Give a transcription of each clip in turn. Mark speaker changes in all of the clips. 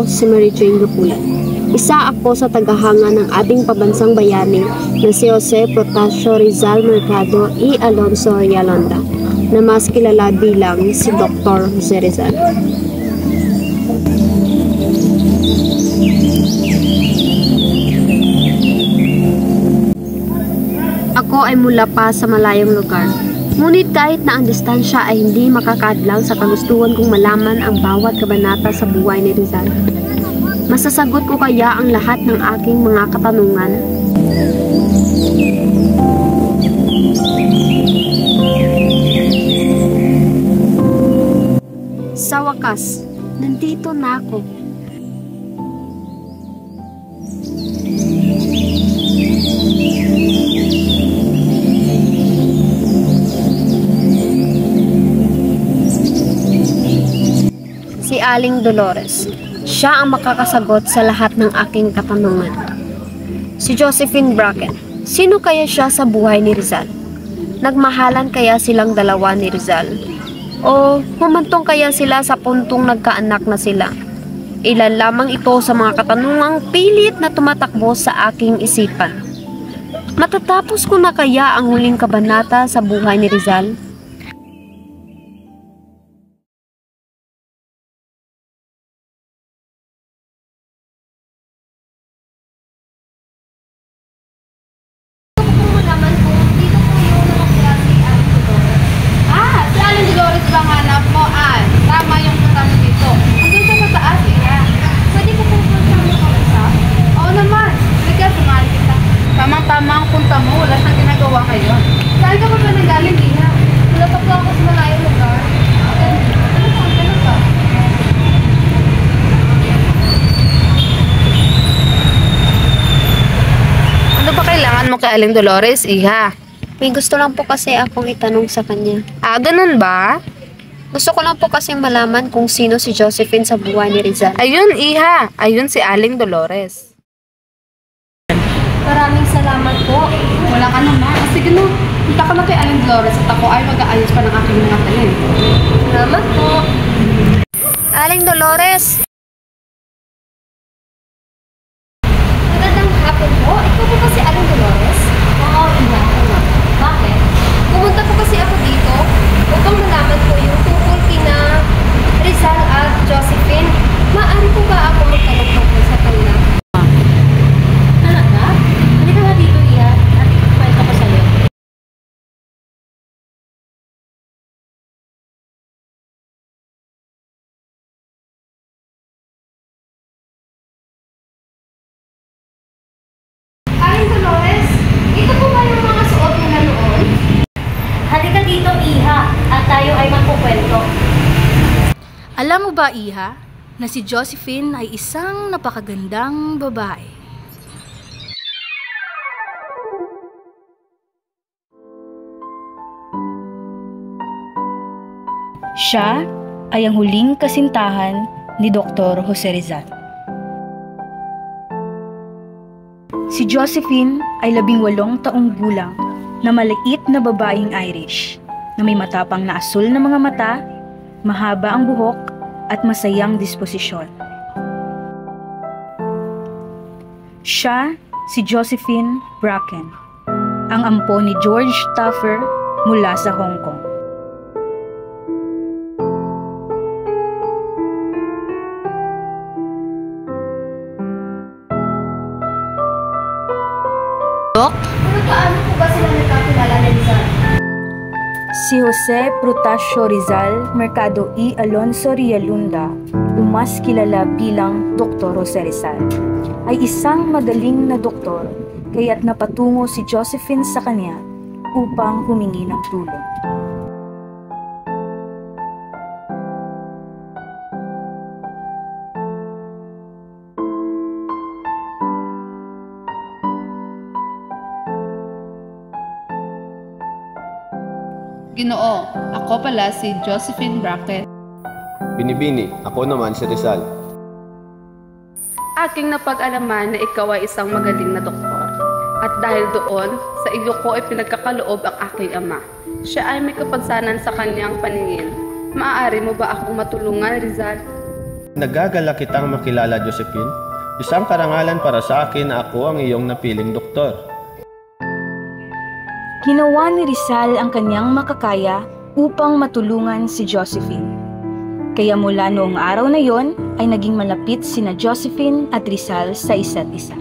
Speaker 1: Ako si Mary Jane Gapulan. Isa ako sa tagahanga ng ating pabansang bayani na si Jose Protasio Rizal Mercado y Alonso Yalonda, na mas kilala bilang si Dr. Jose Rizal. Ako ay mula pa sa malayong lugar. Ngunit kahit na ang distansya ay hindi makakadlang sa kagustuhan kong malaman ang bawat kabanata sa buhay ni Rizal. Masasagot ko kaya ang lahat ng aking mga katanungan? Sa wakas, nandito na ako. Si Aling Dolores. Siya ang makakasagot sa lahat ng aking katanungan. Si Josephine Bracken. Sino kaya siya sa buhay ni Rizal? Nagmahalan kaya silang dalawa ni Rizal? O humantong kaya sila sa puntong nagkaanak na sila? Ilan lamang ito sa mga katanungang pilit na tumatakbo sa aking isipan. Matatapos ko na kaya ang huling kabanata sa buhay ni Rizal?
Speaker 2: Tamang punta mo, wala siyang ginagawa kayo. Saan ka ba nanggaling, Iha? Wala pa po ako sa malayong lugar. Ganun ka? Ano ba kailangan mo kay Aling Dolores, Iha?
Speaker 1: May gusto lang po kasi akong itanong sa kanya.
Speaker 2: Ganun ba?
Speaker 1: Gusto ko lang po kasi malaman kung sino si Josephine sa buhay ni Rizal.
Speaker 2: Ayun, Iha. Ayun si Aling Dolores.
Speaker 1: Maraming salamat po.
Speaker 2: Wala ka naman. Sige no, punta ka na kay Aling Dolores at ako ay mag-aayos pa ng aking mga talim.
Speaker 1: Salamat po. Aling Dolores. Magandang hapon po. Ikaw po kasi Aling Dolores? Oo, Iha. Bakit? Pumunta po kasi ako dito upang malaman po yung tungkol kina Rizal at Josephine. Maaari po ba ako magtanong tungkol sa kanila?
Speaker 3: Dito, Iha, at tayo ay magkukwento.
Speaker 4: Alam mo ba, Iha, na si Josephine ay isang napakagandang babae? Siya ay ang huling kasintahan ni Dr. Jose Rizal. Si Josephine ay 18 taong gulang na maliit na babaeng Irish na may matapang na asul na mga mata, mahaba ang buhok at masayang disposisyon. Siya si Josephine Bracken, ang ampo ni George Taffer mula sa Hong Kong.
Speaker 3: Paano po ba sila nagkakilala ni Rizal?
Speaker 4: Si Jose Protasio Rizal Mercado y Alonso Yalonda, o mas kilala bilang Dr. Jose Rizal, ay isang magaling na doktor, kaya't napatungo si Josephine sa kanya upang humingi ng tulong.
Speaker 2: Ginoo, ako pala si Josephine Bracken.
Speaker 5: Binibini, ako naman si Rizal.
Speaker 2: Aking napag-alaman na ikaw ay isang magaling na doktor. At dahil doon, sa iyo ko ay pinagkakaloob ang aking ama. Siya ay may kapansanan sa kanyang paningin. Maaari mo ba akong matulungan, Rizal?
Speaker 5: Nagagala kitang makilala, Josephine. Isang karangalan para sa akin na ako ang iyong napiling doktor.
Speaker 4: Ginawa ni Rizal ang kanyang makakaya upang matulungan si Josephine. Kaya mula noong araw na yon ay naging malapit sina Josephine at Rizal sa isa't isa.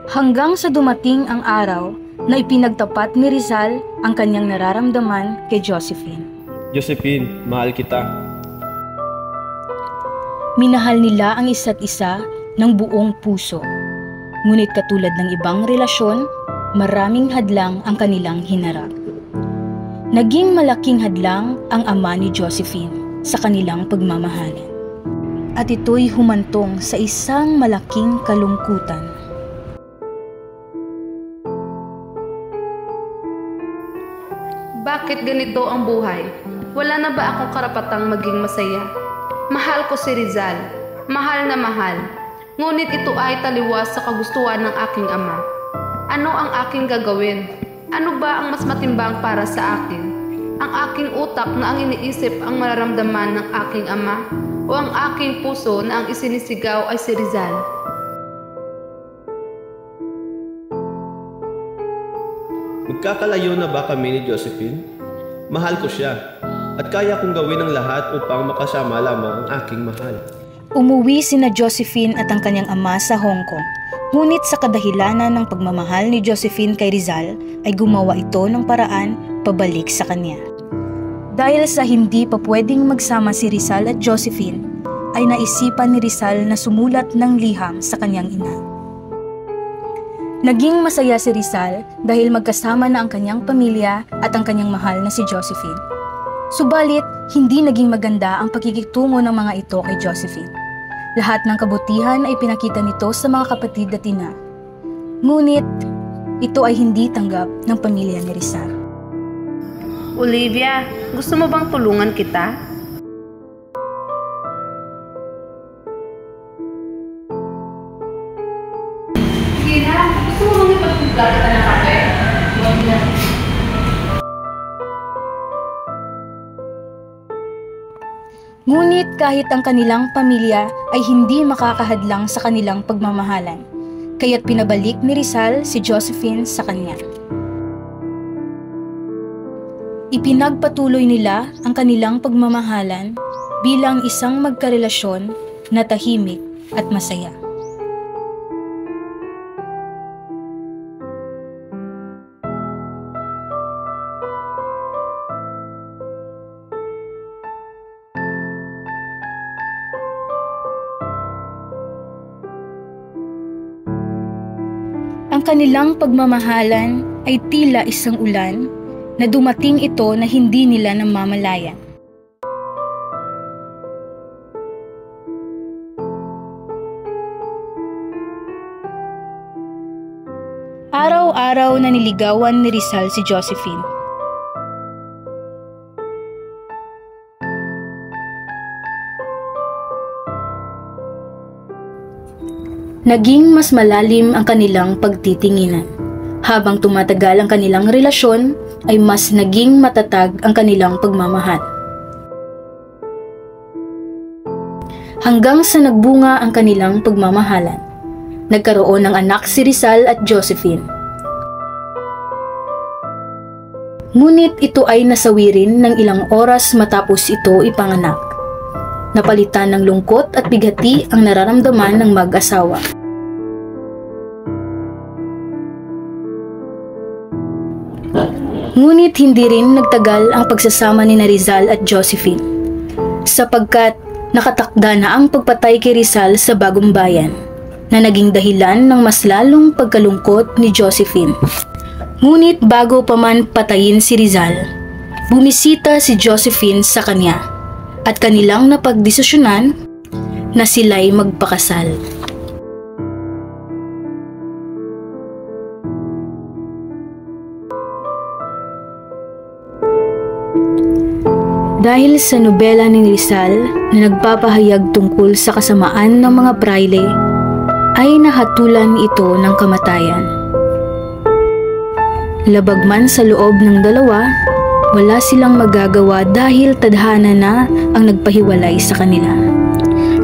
Speaker 4: Hanggang sa dumating ang araw na ipinagtapat ni Rizal ang kanyang nararamdaman kay Josephine.
Speaker 5: Josephine, mahal kita.
Speaker 4: Minahal nila ang isa't isa ng buong puso. Ngunit katulad ng ibang relasyon, maraming hadlang ang kanilang hinarap. Naging malaking hadlang ang ama ni Josephine sa kanilang pagmamahalan. At ito'y humantong sa isang malaking kalungkutan.
Speaker 2: Bakit ganito ang buhay? Wala na ba akong karapatang maging masaya? Mahal ko si Rizal. Mahal na mahal. Ngunit ito ay taliwas sa kagustuhan ng aking ama. Ano ang aking gagawin? Ano ba ang mas matimbang para sa akin? Ang aking utak na ang iniisip ang mararamdaman ng aking ama? O ang aking puso na ang isinisigaw ay si Rizal?
Speaker 5: Magkakalayo na ba kami ni Josephine? Mahal ko siya at kaya kong gawin ang lahat upang makasama lamang ang aking mahal.
Speaker 4: Umuwi sina Josephine at ang kanyang ama sa Hong Kong. Ngunit sa kadahilanan ng pagmamahal ni Josephine kay Rizal ay gumawa ito ng paraan pabalik sa kanya. Dahil sa hindi pa pwedeng magsama si Rizal at Josephine, ay naisipan ni Rizal na sumulat ng liham sa kanyang ina. Naging masaya si Rizal dahil magkasama na ang kanyang pamilya at ang kanyang mahal na si Josephine. Subalit, hindi naging maganda ang pakikitungo ng mga ito kay Josephine. Lahat ng kabutihan ay pinakita nito sa mga kapatid at ina. Ngunit, ito ay hindi tanggap ng pamilya ni Rizal.
Speaker 2: Olivia, gusto mo bang tulungan kita? Sige na, gusto mo bang ipagpugla kita ng kape? Huwag na.
Speaker 4: Ngunit kahit ang kanilang pamilya ay hindi makakahadlang sa kanilang pagmamahalan, kaya't pinabalik ni Rizal si Josephine sa kanya. Ipinagpatuloy nila ang kanilang pagmamahalan bilang isang magkarelasyon na tahimik at masaya. Ang kanilang pagmamahalan ay tila isang ulan na dumating ito na hindi nila namamalayan. Araw-araw na niligawan ni Rizal si Josephine. Naging mas malalim ang kanilang pagtitinginan. Habang tumatagal ang kanilang relasyon, ay mas naging matatag ang kanilang pagmamahal. Hanggang sa nagbunga ang kanilang pagmamahalan, nagkaroon ng anak si Rizal at Josephine. Ngunit ito ay nasawi rin ng ilang oras matapos ito ipanganak. Napalitan ng lungkot at bighati ang nararamdaman ng mag-asawa. Ngunit hindi rin nagtagal ang pagsasama ni Rizal at Josephine, sapagkat nakatakda na ang pagpatay kay Rizal sa Bagong Bayan, na naging dahilan ng mas lalong pagkalungkot ni Josephine. Ngunit bago pa man patayin si Rizal, bumisita si Josephine sa kanya at kanilang napagdesisyonan na sila'y magpakasal. Dahil sa nobela ni Rizal na nagpapahayag tungkol sa kasamaan ng mga praile, ay nahatulan ito ng kamatayan. Labagman sa loob ng dalawa, wala silang magagawa dahil tadhana na ang nagpahiwalay sa kanila.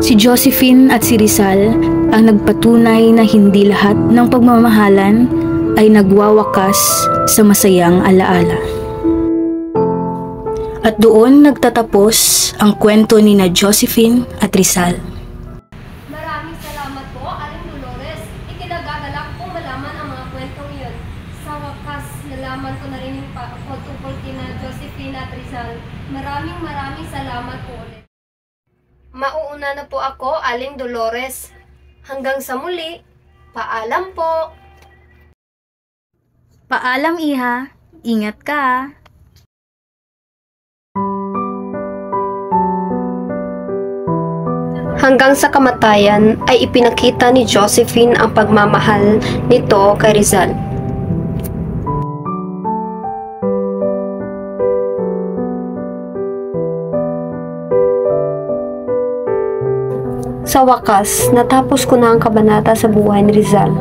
Speaker 4: Si Josephine at si Rizal ang nagpatunay na hindi lahat ng pagmamahalan ay nagwawakas sa masayang alaala. At doon nagtatapos ang kwento ni na Josephine at Rizal.
Speaker 3: Maraming salamat po, Aling Dolores. Ikinagagalak kong malaman ang mga kwentong iyon. Sa wakas, nalaman ko na rin yung tungkol kina Josephine at Rizal. Maraming salamat po ulit.
Speaker 1: Mauuna na po ako, Aling Dolores. Hanggang sa muli, paalam po.
Speaker 4: Paalam, iha. Ingat ka.
Speaker 1: Hanggang sa kamatayan ay ipinakita ni Josephine ang pagmamahal nito kay Rizal. Sa wakas, natapos ko na ang kabanata sa buhay ni Rizal.